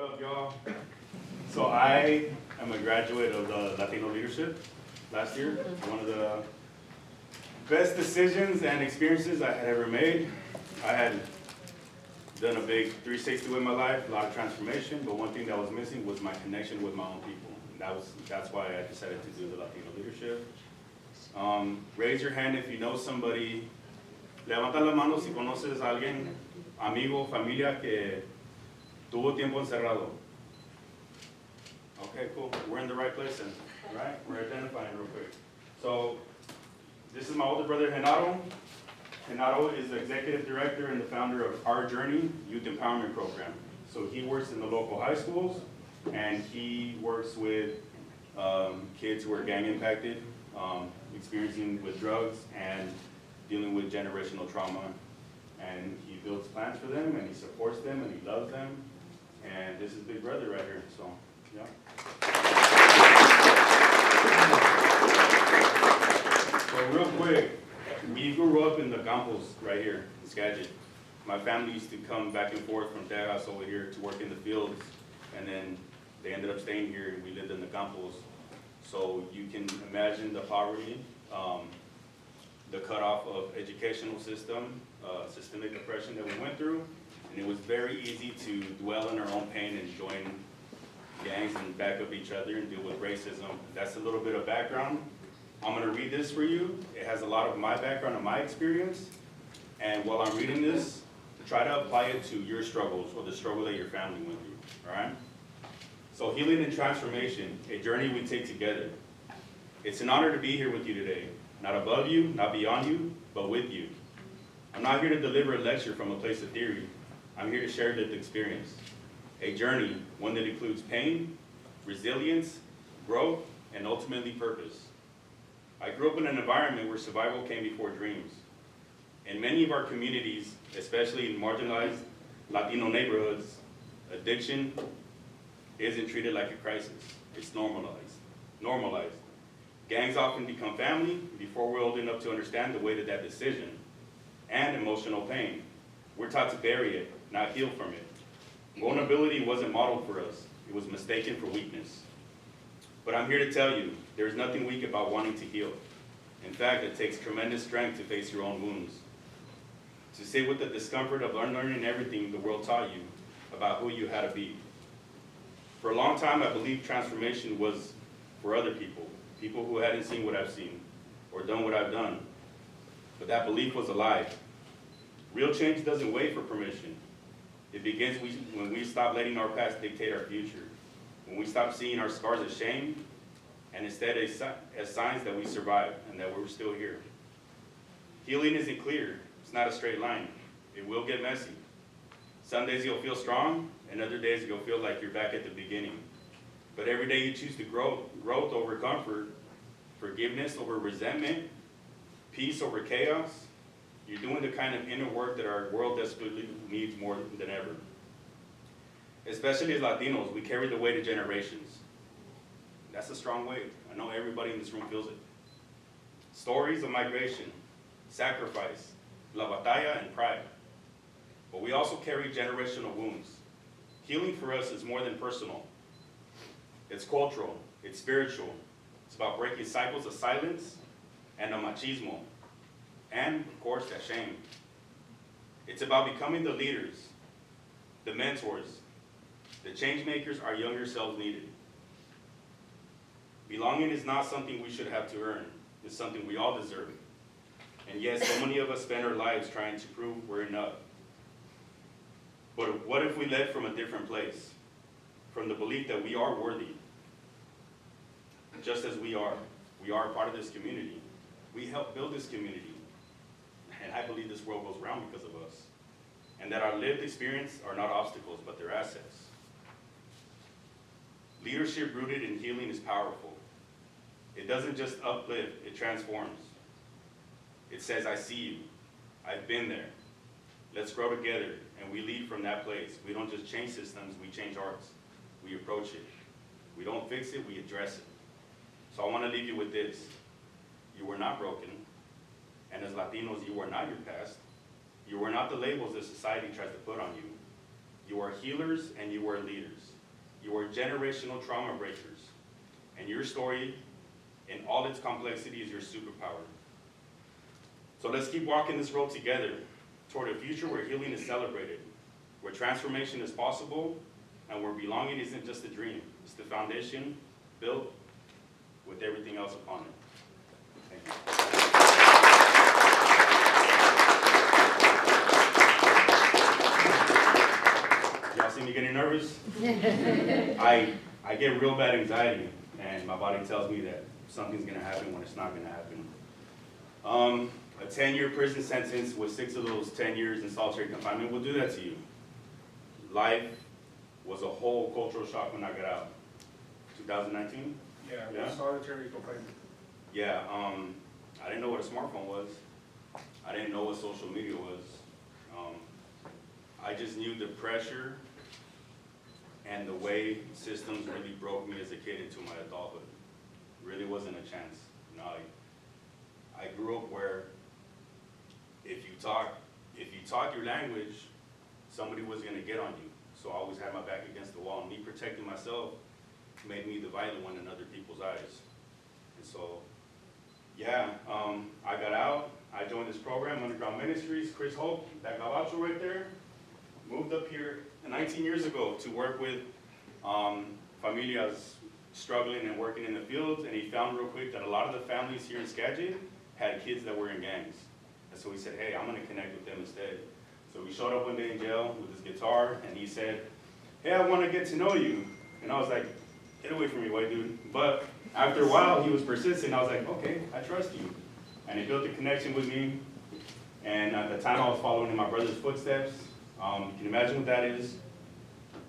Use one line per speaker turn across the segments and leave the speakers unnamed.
up, y'all? So I am a graduate of the Latino leadership last year. One of the best decisions and experiences I had ever made. I had done a big 360 with my life, a lot of transformation, but one thing that was missing was my connection with my own people. And that's why I decided to do the Latino leadership. Raise your hand if you know somebody. Levanta la mano si conoces a alguien, amigo, familia que tuvo tiempo encerrado. Okay, cool. We're in the right place then, right? We're identifying real quick. So this is my older brother, Genaro. Genaro is the executive director and the founder of Our Journey Youth Empowerment Program. So he works in the local high schools, and he works with kids who are gang impacted, experiencing with drugs and dealing with generational trauma. And he builds plans for them, and he supports them, and he loves them. And this is Big Brother right here, so, yeah. So real quick, we grew up in the Campos right here in Skagit. My family used to come back and forth from Texas over here to work in the fields, and then they ended up staying here, and we lived in the Campos. So you can imagine the poverty, the cutoff of educational system, systemic oppression that we went through, and it was very easy to dwell in our own pain and join gangs and back up each other and deal with racism. That's a little bit of background. I'm gonna read this for you. It has a lot of my background and my experience, and while I'm reading this, try to apply it to your struggles or the struggle that your family went through, all right? So healing and transformation, a journey we take together. It's an honor to be here with you today. Not above you, not beyond you, but with you. I'm not here to deliver a lecture from a place of theory. I'm here to share lived experience. A journey, one that includes pain, resilience, growth, and ultimately purpose. I grew up in an environment where survival came before dreams. In many of our communities, especially in marginalized Latino neighborhoods, addiction isn't treated like a crisis. It's normalized. Gangs often become family before we're old enough to understand the weight of that decision and emotional pain. We're taught to bury it, not heal from it. Vulnerability wasn't modeled for us. It was mistaken for weakness. But I'm here to tell you, there's nothing weak about wanting to heal. In fact, it takes tremendous strength to face your own wounds. To sit with the discomfort of unlearning everything the world taught you about who you had to be. For a long time, I believed transformation was for other people, people who hadn't seen what I've seen or done what I've done. But that belief was a lie. Real change doesn't wait for permission. It begins when we stop letting our past dictate our future. When we stop seeing our scars as shame, and instead as signs that we survived and that we're still here. Healing isn't clear. It's not a straight line. It will get messy. Some days you'll feel strong, and other days you'll feel like you're back at the beginning. But every day you choose to growth over comfort, forgiveness over resentment, peace over chaos, you're doing the kind of inner work that our world desperately needs more than ever. Especially as Latinos, we carry the weight of generations. That's a strong weight. I know everybody in this room feels it. Stories of migration, sacrifice, la batalla, and pride. But we also carry generational wounds. Healing for us is more than personal. It's cultural, it's spiritual. It's about breaking cycles of silence and of machismo. And, of course, that shame. It's about becoming the leaders, the mentors, the change makers our younger selves needed. Belonging is not something we should have to earn. It's something we all deserve. And yes, so many of us spend our lives trying to prove we're enough. But what if we led from a different place? From the belief that we are worthy. Just as we are part of this community. We help build this community. And I believe this world goes round because of us. And that our lived experience are not obstacles, but they're assets. Leadership rooted in healing is powerful. It doesn't just uplift, it transforms. It says, I see you. I've been there. Let's grow together, and we lead from that place. We don't just change systems, we change hearts. We approach it. We don't fix it, we address it. So I want to leave you with this. You were not broken, and as Latinos, you are not your past. You are not the labels that society tries to put on you. You are healers and you are leaders. You are generational trauma breakers. And your story, in all its complexity, is your superpower. So let's keep walking this road together toward a future where healing is celebrated, where transformation is possible, and where belonging isn't just a dream. It's the foundation built with everything else upon it. Thank you. Y'all see me getting nervous? I get real bad anxiety, and my body tells me that something's gonna happen when it's not gonna happen. A 10-year prison sentence with 6 of those 10 years in solitary confinement will do that to you. Life was a whole cultural shock when I got out. 2019?
Yeah, solitary confinement.
Yeah, I didn't know what a smartphone was. I didn't know what social media was. I just knew the pressure and the way systems really broke me as a kid into my adulthood. Really wasn't a chance. You know, I grew up where if you talk your language, somebody was gonna get on you. So I always had my back against the wall, and me protecting myself made me the violent one in other people's eyes. And so, yeah, I got out. I joined this program, Underground Ministries. Chris Hope, that Gabacho right there, moved up here 19 years ago to work with familias struggling and working in the fields, and he found real quick that a lot of the families here in Skagit had kids that were in gangs. And so he said, hey, I'm gonna connect with them instead. So we showed up one day in jail with his guitar, and he said, hey, I wanna get to know you. And I was like, get away from me, white dude. But after a while, he was persistent. I was like, okay, I trust you. And he built a connection with me. And at the time, I was following in my brother's footsteps. You can imagine what that is.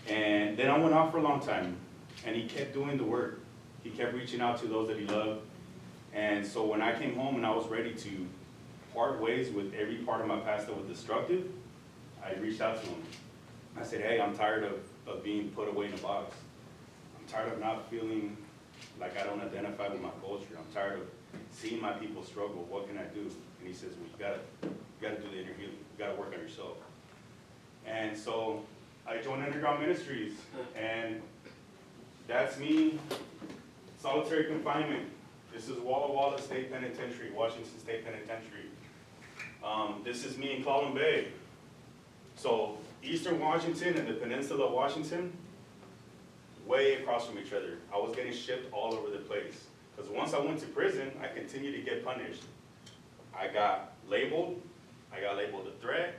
And then I went off for a long time, and he kept doing the work. He kept reaching out to those that he loved. And so when I came home and I was ready to part ways with every part of my past that was destructive, I reached out to him. I said, hey, I'm tired of being put away in a box. I'm tired of not feeling like I don't identify with my culture. I'm tired of seeing my people struggle. What can I do? And he says, well, you gotta do the inner healing. You gotta work on yourself. And so I joined Underground Ministries, and that's me, solitary confinement. This is Walla Walla State Penitentiary, Washington State Penitentiary. This is me in Clallam Bay. So Eastern Washington and the Peninsula of Washington, way across from each other. I was getting shipped all over the place. Because once I went to prison, I continued to get punished. I got labeled a threat,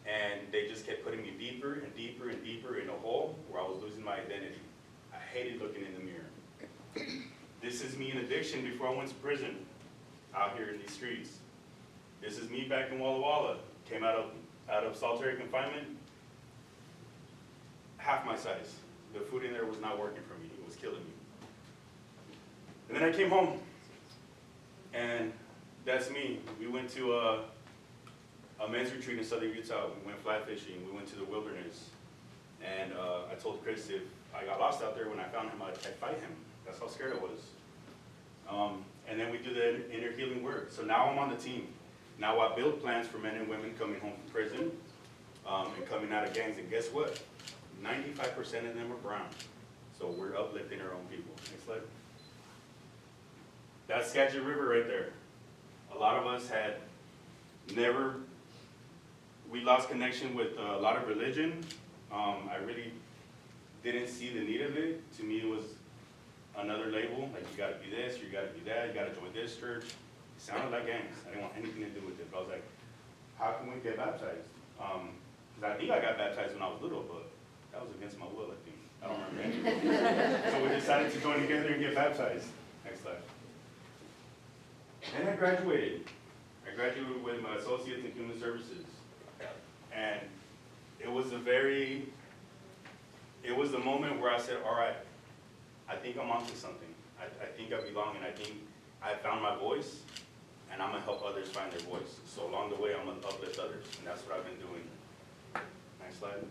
and they just kept putting me deeper and deeper and deeper in a hole where I was losing my identity. I hated looking in the mirror. This is me in addiction before I went to prison, out here in these streets. This is me back in Walla Walla. Came out of solitary confinement, half my size. The food in there was not working for me. It was killing me. And then I came home, and that's me. We went to a men's retreat in southern Utah. We went fly fishing. We went to the wilderness. And I told Chris if I got lost out there, when I found him, I'd fight him. That's how scared I was. And then we do the inner healing work. So now I'm on the team. Now I build plans for men and women coming home from prison and coming out of gangs. And guess what? 95% of them are brown. So we're uplifting our own people. Next slide. That's Skagit River right there. A lot of us had we lost connection with a lot of religion. I really didn't see the need of it. To me, it was another label, like you gotta be this, you gotta be that, you gotta join this church. It sounded like gangs. I didn't want anything to do with it. But I was like, how can we get baptized? Because I think I got baptized when I was little, but that was against my will, I think. I don't remember. So we decided to join together and get baptized. Next slide. Then I graduated. I graduated with my associates in human services. And it was the moment where I said, all right, I think I'm onto something. I think I belong, and I think I found my voice, and I'm gonna help others find their voice. So along the way, I'm gonna uplift others, and that's what I've been doing. Next slide.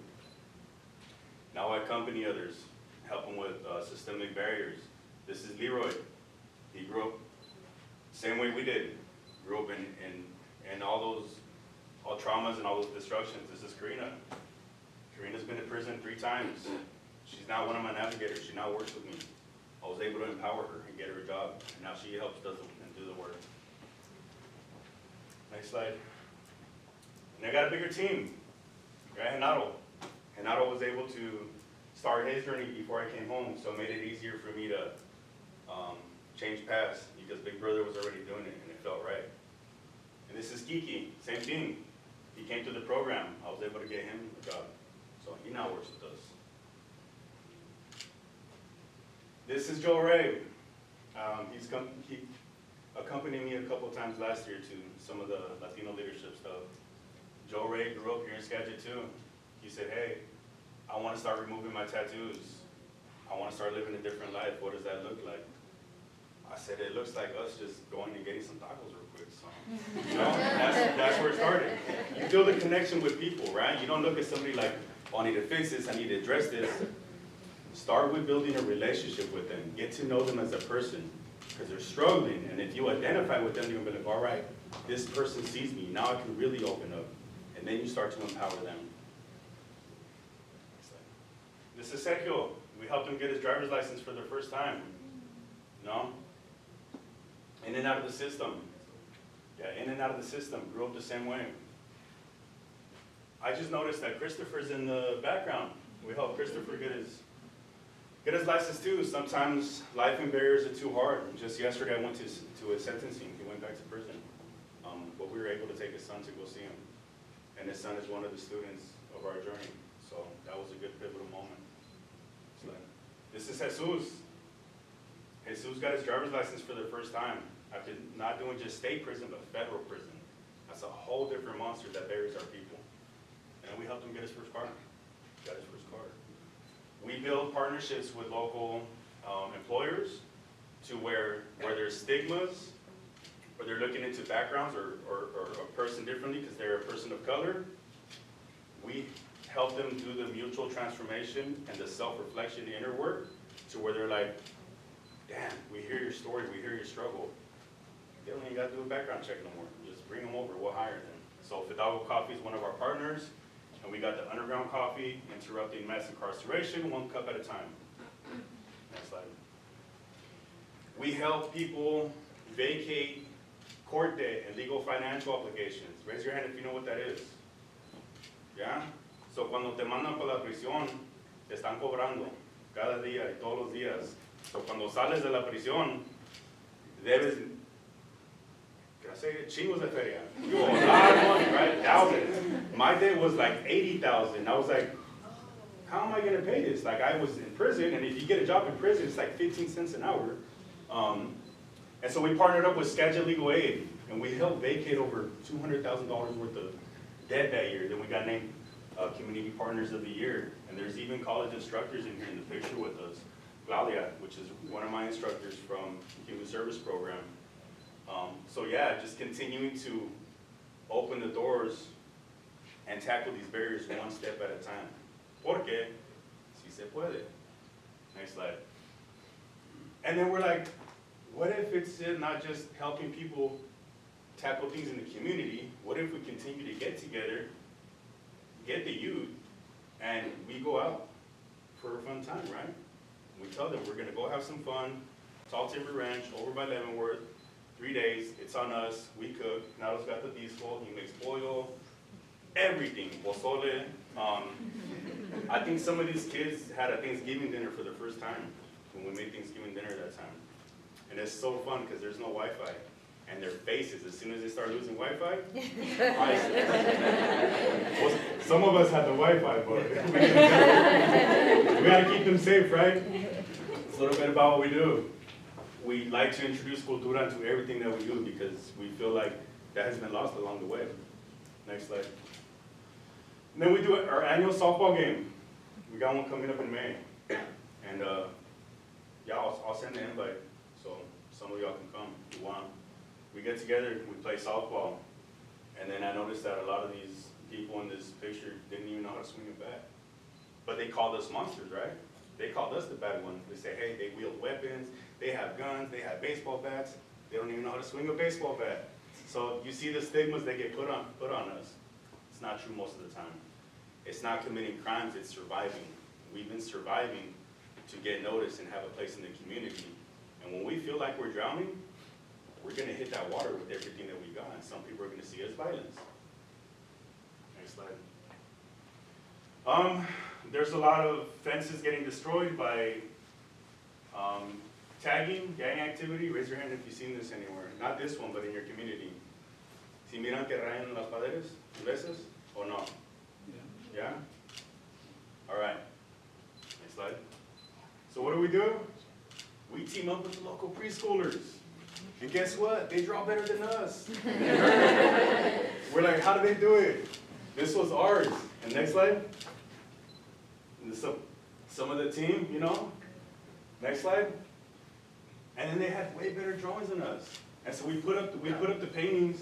Now I accompany others, help them with systemic barriers. This is Leroy. He grew up same way we did. Grew up in all traumas and all those destructions. This is Karina. Karina's been to prison 3 times. She's now one of my navigators. She now works with me. I was able to empower her and get her a job. And now she helps and do the work. Next slide. And I got a bigger team. Right, Genaro was able to start his journey before I came home, so it made it easier for me to change paths because Big Brother was already doing it and it felt right. And this is Kiki, same thing. He came to the program. I was able to get him a job. So he now works with us. This is Joe Ray. He accompanied me a couple of times last year to some of the Latino leadership stuff. Joe Ray grew up here in Skagit too. He said, hey, I want to start removing my tattoos. I want to start living a different life. What does that look like? I said, it looks like us just going and getting some tacos real quick. So, you know, that's where it started. You build a connection with people, right? You don't look at somebody like, oh, I need to fix this, I need to address this. Start with building a relationship with them. Get to know them as a person because they're struggling. And if you identify with them, you're going to be like, all right, this person sees me. Now I can really open up. And then you start to empower them. This is Sergio. We helped him get his driver's license for the first time. No? In and out of the system. Yeah, in and out of the system. Grew up the same way. I just noticed that Christopher's in the background. We helped Christopher get his license too. Sometimes life and barriers are too hard. Just yesterday I went to his sentencing. He went back to prison. But we were able to take his son to go see him. And his son is one of the students of our journey. So that was a good pivotal moment. So this is Jesus. Jesus got his driver's license for the first time after not doing just state prison, but federal prison. That's a whole different monster that buries our people. And we helped him get his first car. Got his first car. We build partnerships with local employers to where there's stigmas, or they're looking into backgrounds or a person differently because they're a person of color. We help them do the mutual transformation and the self-reflection, the inner work, to where they're like, damn, we hear your story, we hear your struggle. They don't even got to do a background check no more. Just bring them over, we'll hire them. So Fidalgo Coffee is one of our partners, and we got the underground coffee, interrupting mass incarceration, 1 cup at a time. Next slide. We help people vacate court debt and legal financial obligations. Raise your hand if you know what that is. Yeah? So cuando te mandan por la prisión, te están cobrando cada día y todos los días. So cuando sales de la prisión, debes, can I say it? Chingos de feria. You owe a lot of money, right? Thousands. My debt was like 80,000. I was like, how am I going to pay this? Like I was in prison, and if you get a job in prison, it's like 15 cents an hour. And so we partnered up with Skagit Legal Aid, and we helped vacate over $200,000 worth of debt that year. Then we got named Community Partners of the Year. And there's even college instructors in here in the picture with us. Claudia, which is one of my instructors from the Human Service Program. So yeah, just continuing to open the doors and tackle these barriers one step at a time. Porque si se puede. Next slide. And then we're like, what if it's not just helping people tackle things in the community? What if we continue to get together, get the youth, and we go out for a fun time, right? We tell them we're gonna go have some fun. Tall Timber Ranch, over by Leavenworth, 3 days, it's on us, we cook. Naro's got the diesel, he makes pollo, everything, pozole. I think some of these kids had a Thanksgiving dinner for the first time when we made Thanksgiving dinner that time. And it's so fun because there's no Wi-Fi. And their faces, as soon as they start losing Wi-Fi, well, some of us had the Wi-Fi, but we gotta keep them safe, right? It's a little bit about what we do. We like to introduce cultura into everything that we do because we feel like that has been lost along the way. Next slide. And then we do our annual softball game. We got one coming up in May. And yeah, I'll send the invite so some of y'all can come if you want. We get together, we play softball. And then I noticed that a lot of these people in this picture didn't even know how to swing a bat. But they called us monsters, right? They called us the bad ones. They say, hey, they wield weapons, they have guns, they have baseball bats. They don't even know how to swing a baseball bat. So you see the stigmas that get put on us. It's not true most of the time. It's not committing crimes, it's surviving. we've been surviving to get noticed and have a place in the community. And when we feel like we're drowning, we're gonna hit that water with everything that we got, and some people are gonna see us violence. Next slide. There's a lot of fences getting destroyed by tagging, gang activity. Raise your hand if you've seen this anywhere. Not this one, but in your community. Si miran que rayan las paredes, veces, or no? Yeah? All right. Next slide. So what do? We team up with the local preschoolers. And guess what? They draw better than us. We're like, how do they do it? This was ours. And next slide. And some of the team, you know. Next slide. And then they had way better drawings than us. And so we put up the paintings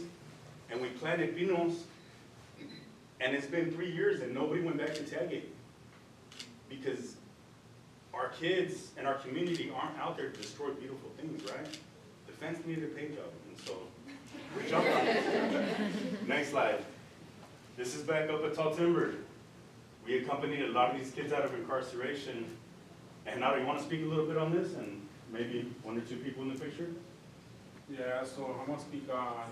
and we planted pinos. And it's been 3 years and nobody went back to tag it. Because our kids and our community aren't out there to destroy beautiful things, right? The fence needed a paint job, and so we jumped on it. Next slide. This is back up at Tall Timber. We accompanied a lot of these kids out of incarceration. And now, do you want to speak a little bit on this, and maybe 1 or 2 people in the picture?
Yeah, so I'm gonna speak on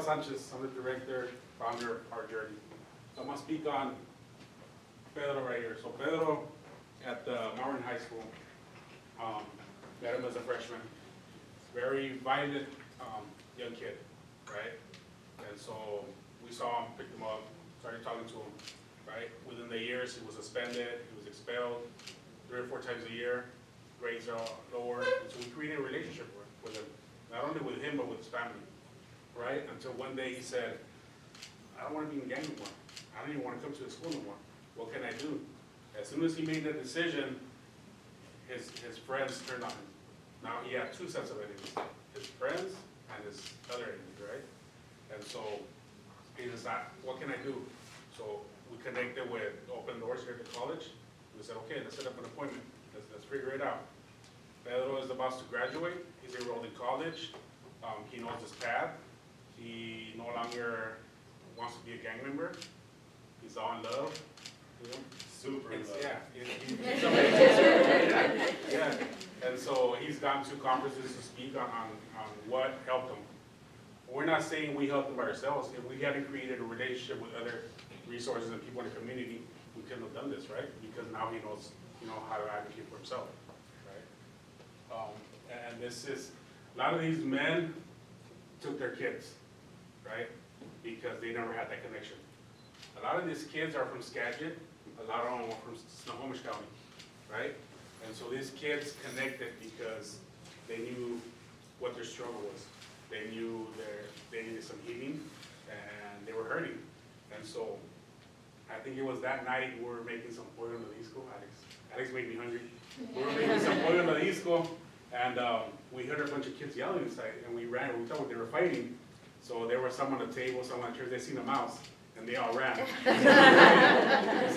Sanchez. I'm the director, founder of our journey. So I'm gonna speak on Pedro right here. So Pedro at the Marvin High School, met him as a freshman. Very violent young kid, right? And so we saw him, picked him up, started talking to him, right? Within the years, he was suspended, he was expelled 3 or 4 times a year, grades are lower. And so we created a relationship with him, not only with him, but with his family, right? Until one day he said, I don't want to be in gang anymore. I don't even want to come to the school anymore. What can I do? As soon as he made that decision, his friends turned on him. Now he had 2 sets of enemies, his friends and his other enemies, right? And so he decided, what can I do? So we connected with Open Doors here at the college. We said, okay, let's set up an appointment. Let's figure it out. Pedro is about to graduate. He's enrolled in college. He knows his path. He no longer wants to be a gang member. He's all in love. You know?
Super in love.
Yeah, he's amazing. Yeah. And so he's gone to conferences to speak on what helped him. We're not saying we helped him by ourselves. If we hadn't created a relationship with other resources and people in the community, we couldn't have done this, right? Because now he knows, how to advocate for himself, right? And this is, a lot of these men took their kids, right? Because they never had that connection. A lot of these kids are from Skagit, a lot of them are from Snohomish County, right? And so these kids connected because they knew what their struggle was. They knew they needed some healing and they were hurting. And so I think it was that night we were making some pollo en la disco. Alex made me hungry. We were making some pollo en la disco and we heard a bunch of kids yelling inside and we ran. We thought they were fighting. So there was some on the table, some on the chairs. They seen a mouse and they all ran.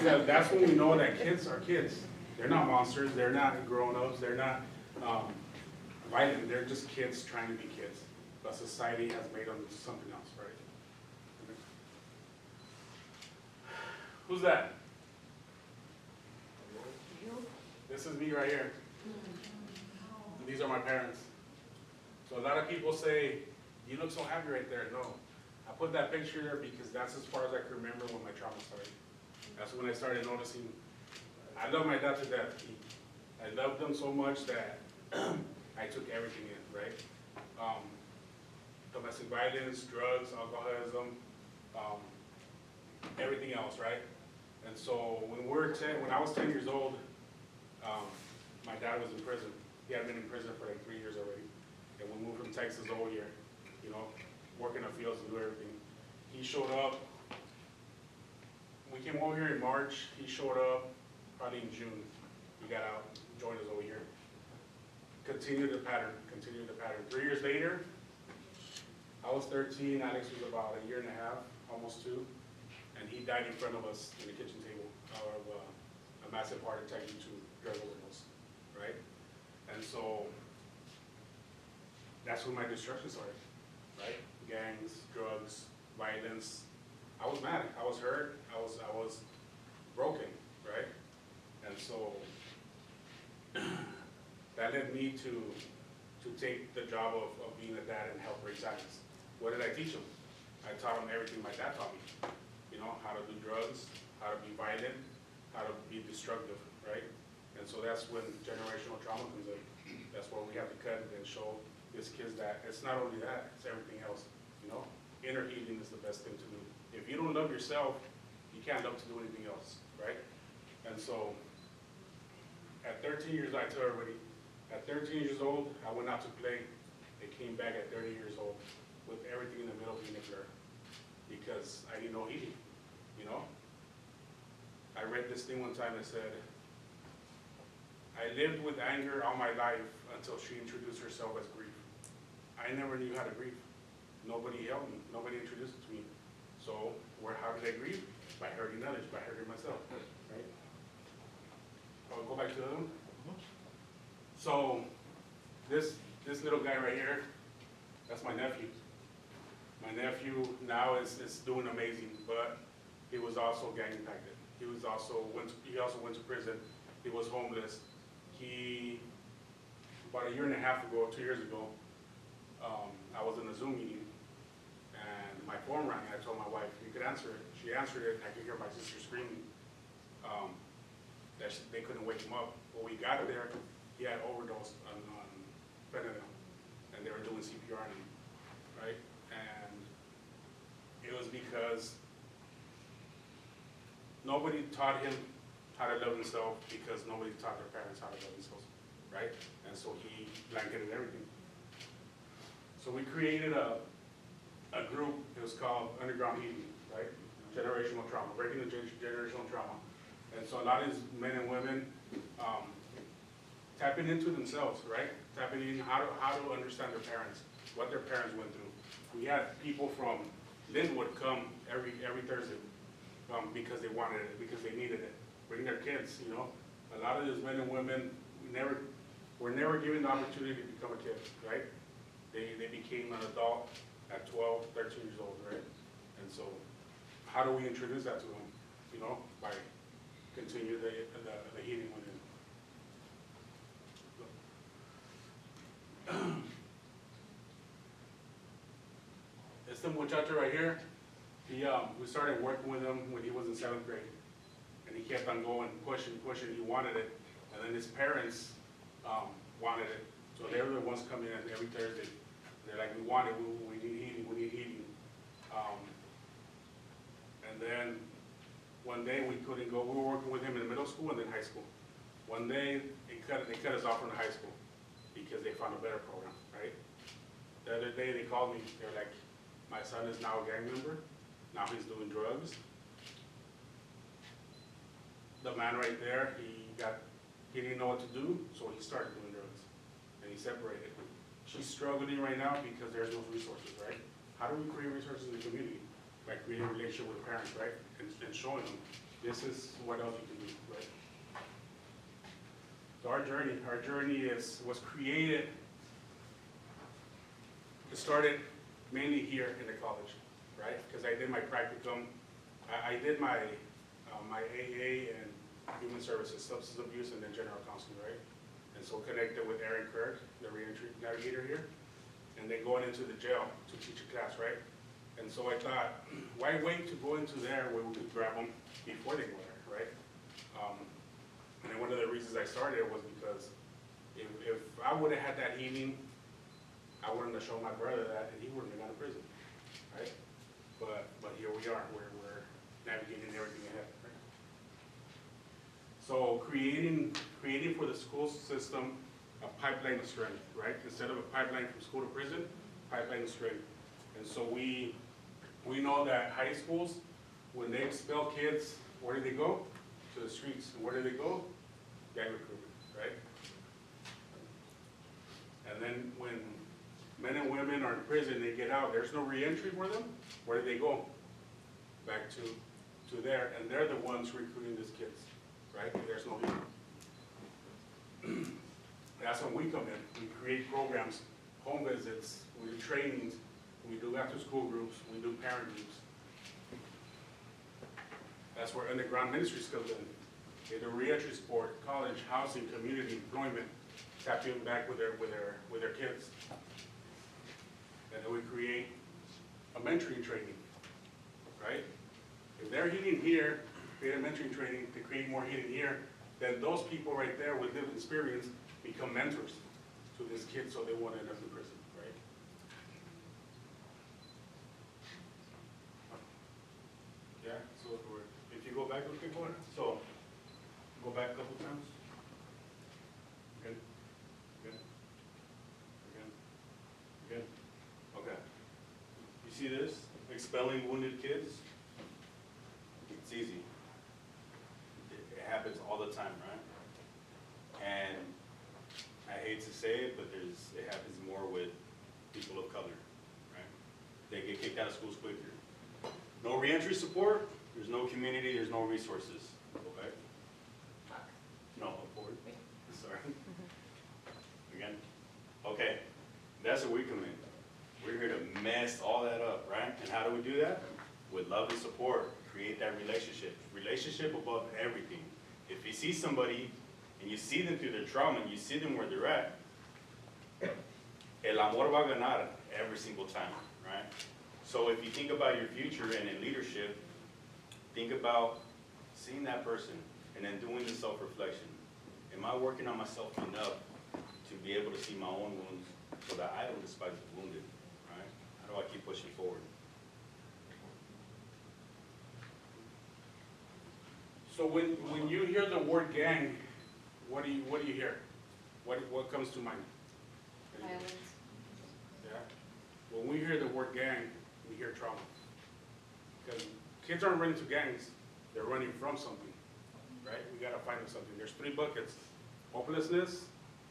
So that's when we know that kids are kids. They're not monsters. They're not grown-ups. They're not violent. They're just kids trying to be kids. But society has made them something else, right? Who's that? This is me right here. And these are my parents. So a lot of people say, you look so happy right there. No. I put that picture there because that's as far as I can remember when my trauma started. That's when I started noticing. I love my dad to death. I loved him so much that I took everything in, right? Domestic violence, drugs, alcoholism, everything else, right? And so when I was 10 years old, my dad was in prison. He had been in prison for like 3 years already. And we moved from Texas over here, work in the fields and do everything. He showed up. We came over here in March. He showed up probably in June. He got out, joined us over here. Continued the pattern. 3 years later, I was 13, Alex was about a year and a half, almost 2, and he died in front of us in the kitchen table of a massive heart attack due to drug overdose, right? And so that's when my destruction started, right? Gangs, drugs, violence. I was mad. I was hurt. I was broken, right? And so that led me to take the job of being a dad and help raise addicts. What did I teach them? I taught them everything my dad taught me. You know, how to do drugs, how to be violent, how to be destructive, right? And so that's when generational trauma comes in. That's where we have to cut and show these kids that it's not only that, it's everything else, you know? Inner healing is the best thing to do. If you don't love yourself, you can't love to do anything else, right? And so, at 13 years, I tell everybody, at 13 years old, I went out to play. I came back at 30 years old with everything in the middle being a blur because I didn't know healing, you know? I read this thing one time that said, I lived with anger all my life until she introduced herself as grief. I never knew how to grieve. Nobody helped me. Nobody introduced it to me. So, how did I grieve? By hurting others, by hurting myself, right? I'll go back to the other one. So, this little guy right here, that's my nephew. My nephew now is doing amazing, but he was also gang impacted. He also went to prison. He was homeless. About a year and a half ago, 2 years ago, I was in a Zoom meeting, and my phone rang. I told my wife, you could answer it. She answered it, and I could hear my sister screaming that they couldn't wake him up. When we got there, he had overdosed on fentanyl, and they were doing CPR on him, right? And it was because nobody taught him how to love himself because nobody taught their parents how to love themselves, right? And so he blanketed everything. So we created a group. It was called Underground Healing, right? Generational trauma, breaking the generational trauma. And so a lot of these men and women tapping into themselves, right? Tapping in how to understand their parents, what their parents went through. We had people from Linwood come every Thursday because they wanted it, because they needed it. Bring their kids, you know. A lot of these men and women were never given the opportunity to become a kid, right? They became an adult at 12, 13 years old, right? And so, how do we introduce that to them? You know, by continue the healing within. It's the muchacho right here. We started working with him when he was in 7th grade. And he kept on going, pushing, he wanted it. And then his parents wanted it. So they were the ones coming in every Thursday. They're like, we want it, we need healing. And then one day we couldn't go. We were working with him in middle school and then high school. One day they cut us off from the high school because they found a better program, right? The other day they called me. They're like, my son is now a gang member. Now he's doing drugs. The man right there, he didn't know what to do, so he started doing drugs, and he separated. She's struggling right now because there's no resources, right? How do we create resources in the community? By creating a relationship with parents, right? And showing them, this is what else you can do, right? So our journey was created, it started mainly here in the college, right? Because I did my practicum, I did my AA and Human Services, Substance Abuse, and then General Counseling, right? And so connected with Aaron Kirk, the reentry navigator here, and then going into the jail to teach a class, right? And so I thought, why wait to go into there where we could grab them before they go there, right? And then one of the reasons I started was because if I would have had that healing, I wouldn't have shown my brother that, and he wouldn't have gone to prison, right? But here we are, we're navigating everything ahead, right? So creating for the school system a pipeline of strength, right? Instead of a pipeline from school to prison, pipeline of strength. And so we know that high schools, when they expel kids, where do they go? To the streets. And where do they go? Gang recruitment, right? And then when men and women are in prison, they get out, there's no reentry for them. Where do they go? Back to there, and they're the ones recruiting these kids, right? There's no healing. That's when we come in. We create programs, home visits, we do trainings, we do after-school groups, we do parent groups. That's where underground ministries comes in. They do reentry support, college, housing, community, employment, tap in back with their kids. And then we create a mentoring training, right? If they're healing here, create a mentoring training to create more healing here, then those people right there with lived experience become mentors to this kid so they won't end up in prison, right? Yeah, so if you go back a quick one, so go back a couple times. Good, good, again, good. Okay. You see this? Expelling wounded kids? It's easy. It happens all the time, right? And I hate to say it, but it happens more with people of color, right? They get kicked out of schools quicker. No reentry support, there's no community, there's no resources. Okay? No, forward. Sorry. Again. Okay. That's where we come in. We're here to mess all that up, right? And how do we do that? With love and support. Create that relationship. Relationship above everything. If you see somebody and you see them through their trauma and you see them where they're at, el amor va a ganar every single time, right? So if you think about your future and in leadership, think about seeing that person and then doing the self-reflection. Am I working on myself enough to be able to see my own wounds so that I don't despise the wounded, right? How do I keep pushing forward? So when you hear the word gang, what do you hear? What comes to mind?
Violence.
Yeah. When we hear the word gang, we hear trauma. Because kids aren't running to gangs, they're running from something, right? We gotta find them something. There's 3 buckets: hopelessness,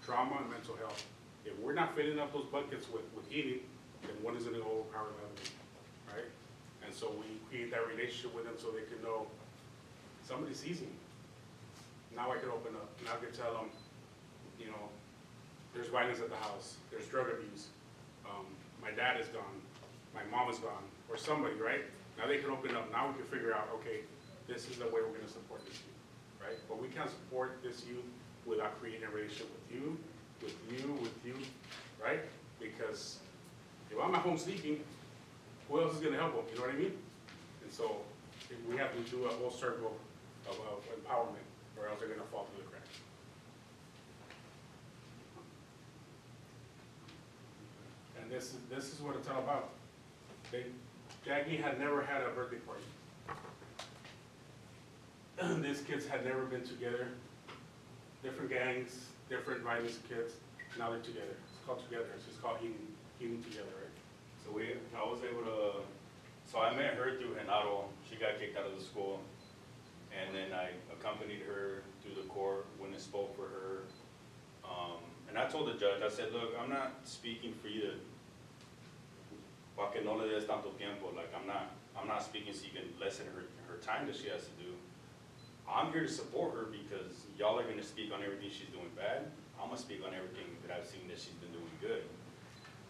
trauma, and mental health. If we're not filling up those buckets with healing, then one is gonna overpower the other, right? And so we create that relationship with them so they can know somebody sees me. Now I can open up. Now I can tell them, you know, there's violence at the house, there's drug abuse, my dad is gone, my mom is gone, or somebody, right? Now they can open up. Now we can figure out, okay, this is the way we're gonna support this youth, right? But we can't support this youth without creating a relationship with you, right? Because if I'm at home sleeping, who else is gonna help them, you know what I mean? And so we have to do a whole circle of empowerment, or else they're gonna fall through the cracks. And this is what it's all about. Jackie had never had a birthday party. These kids had never been together. Different gangs, different violence kids. Now they're together. It's called together. It's just called healing together, right?
So I was able to, so I met her through Genaro. She got kicked out of the school. And then I accompanied her through the court, went and spoke for her. And I told the judge, I said, look, I'm not speaking for you to, pa que no le des tanto tiempo. Like, I'm not speaking so you can lessen her time that she has to do. I'm here to support her because y'all are gonna speak on everything she's doing bad. I'm gonna speak on everything that I've seen that she's been doing good.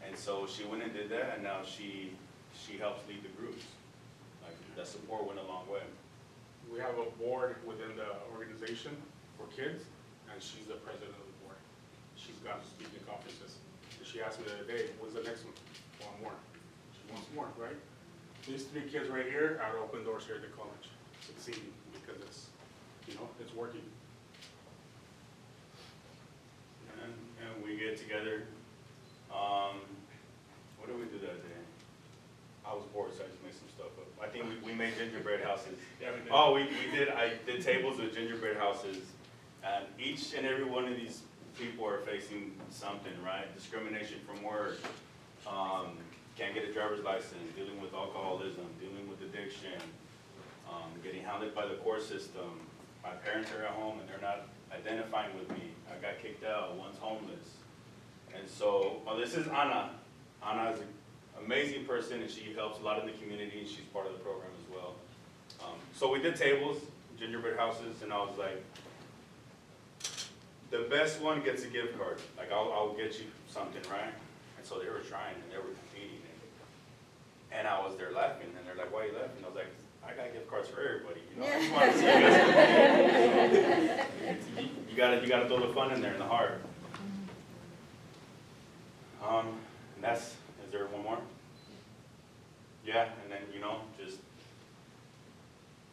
And so she went and did that, and now she helps lead the groups. Like, that support went a long way.
We have a board within the organization for kids, and she's the president of the board. She's gone to speaking conferences. And she asked me the other day, when's the next one? One more. She wants more, right? These 3 kids right here are open doors here at the college, succeeding because it's, you know, it's working.
And we get together. What did we do that day? I was bored, so I just made some stuff up. I think we made gingerbread houses.
Yeah, we did.
Oh, we did. I did tables with gingerbread houses, and each and every one of these people are facing something, right? Discrimination from work, can't get a driver's license, dealing with alcoholism, dealing with addiction, getting hounded by the court system. My parents are at home and they're not identifying with me. I got kicked out. One's homeless. And so, this is Ana. Ana is an amazing person, and she helps a lot in the community, and she's part of the program as well. So we did tables, gingerbread houses, and I was like, the best one gets a gift card. Like, I'll get you something, right? And so they were trying, and they were competing. And I was there laughing, and they're like, why are you laughing? I was like, I got gift cards for everybody, you know, I just want to see you guys. You gotta build the fun in there and the heart. And that's, is there one more? Yeah, and then, you know, just,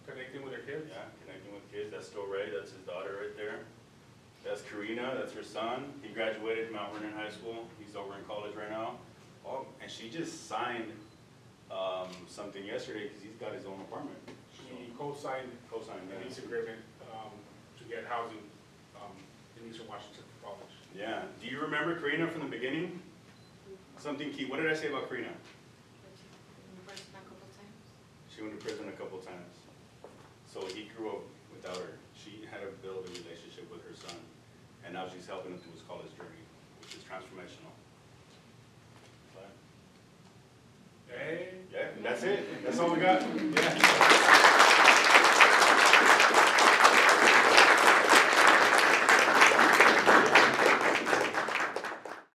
Connecting with their kids.
yeah, connecting with kids. That's still Ray, that's his daughter right there. That's Karina, that's her son. He graduated Mount Vernon High School. He's over in college right now. Oh, and she just signed something yesterday because he's got his own apartment.
He co-signed
Co-signed,
a
yeah.
lease agreement to get housing in Eastern Washington for college.
Yeah. Do you remember Karina from the beginning? Something key. What did I say about Karina? She went to prison a couple times. So he grew up without her. She had to build a relationship with her son. And now she's helping him through his college journey, which is transformational. But,
Hey.
yeah, that's it. That's all we got. Yeah.